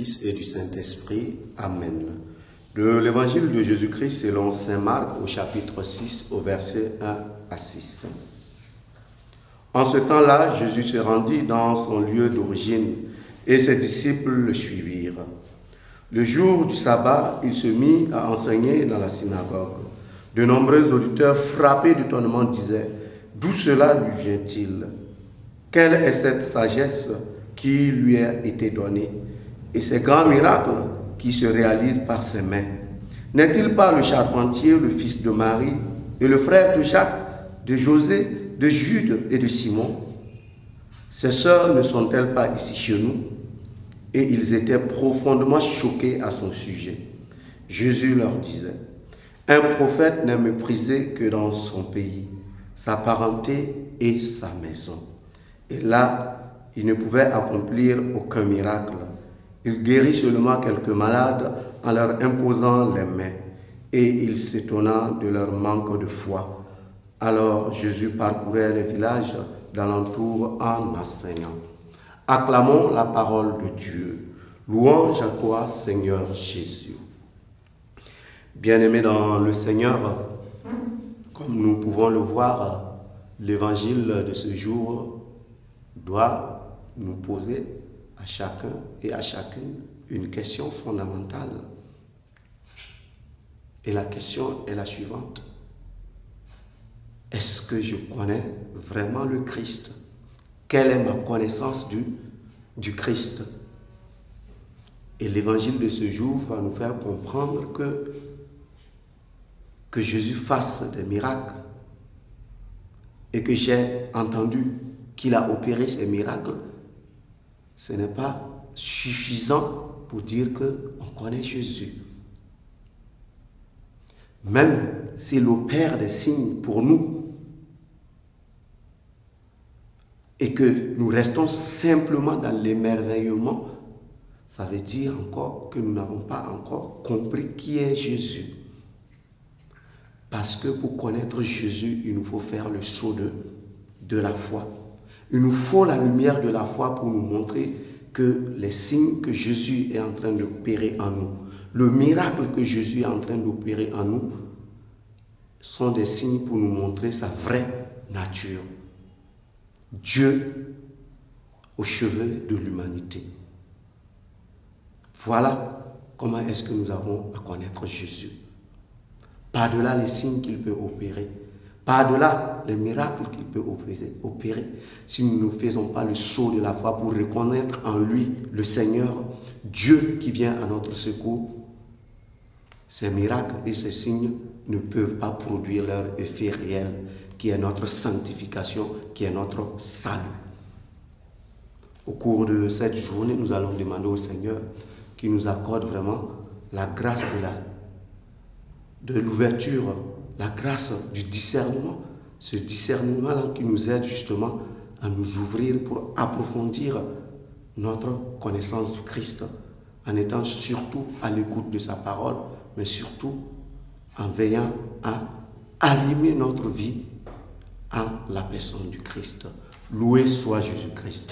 Fils et du Saint-Esprit. Amen. De l'Évangile de Jésus-Christ selon saint Marc au chapitre 6 au verset 1 à 6. En ce temps-là, Jésus se rendit dans son lieu d'origine et ses disciples le suivirent. Le jour du sabbat, il se mit à enseigner dans la synagogue. De nombreux auditeurs frappés d'étonnement disaient « D'où cela lui vient-il? Quelle est cette sagesse qui lui a été donnée et ces grands miracles qui se réalisent par ses mains? N'est-il pas le charpentier, le fils de Marie et le frère de Jacques, de José, de Jude et de Simon? Ses sœurs ne sont-elles pas ici chez nous? » Et ils étaient profondément choqués à son sujet. Jésus leur disait « Un prophète n'est méprisé que dans son pays, sa parenté et sa maison. » Et là, il ne pouvait accomplir aucun miracle. Il guérit seulement quelques malades en leur imposant les mains. Et il s'étonna de leur manque de foi. Alors Jésus parcourait les villages d'alentour en enseignant. Acclamons la parole de Dieu. Louange à toi, Seigneur Jésus. Bien-aimés dans le Seigneur, comme nous pouvons le voir, l'évangile de ce jour doit nous poser à chacun et à chacune une question fondamentale. Et la question est la suivante. Est-ce que je connais vraiment le Christ? Quelle est ma connaissance du Christ? Et l'évangile de ce jour va nous faire comprendre que Jésus fasse des miracles et que j'ai entendu qu'il a opéré ces miracles, ce n'est pas suffisant pour dire qu'on connaît Jésus. Même s'il opère des signes pour nous, et que nous restons simplement dans l'émerveillement, ça veut dire encore que nous n'avons pas encore compris qui est Jésus. Parce que pour connaître Jésus, il nous faut faire le saut de la foi. Il nous faut la lumière de la foi pour nous montrer que les signes que Jésus est en train d'opérer en nous, le miracle que Jésus est en train d'opérer en nous, sont des signes pour nous montrer sa vraie nature. Dieu au chevet de l'humanité. Voilà comment est-ce que nous avons à connaître Jésus. Par-delà les signes qu'il peut opérer, par-delà les miracles qu'il peut opérer, si nous ne faisons pas le saut de la foi pour reconnaître en lui le Seigneur, Dieu qui vient à notre secours, ces miracles et ces signes ne peuvent pas produire leur effet réel, qui est notre sanctification, qui est notre salut. Au cours de cette journée, nous allons demander au Seigneur qu'il nous accorde vraiment la grâce de l'ouverture, la grâce du discernement, ce discernement-là qui nous aide justement à nous ouvrir pour approfondir notre connaissance du Christ, en étant surtout à l'écoute de sa parole, mais surtout en veillant à allumer notre vie à la personne du Christ. Loué soit Jésus-Christ.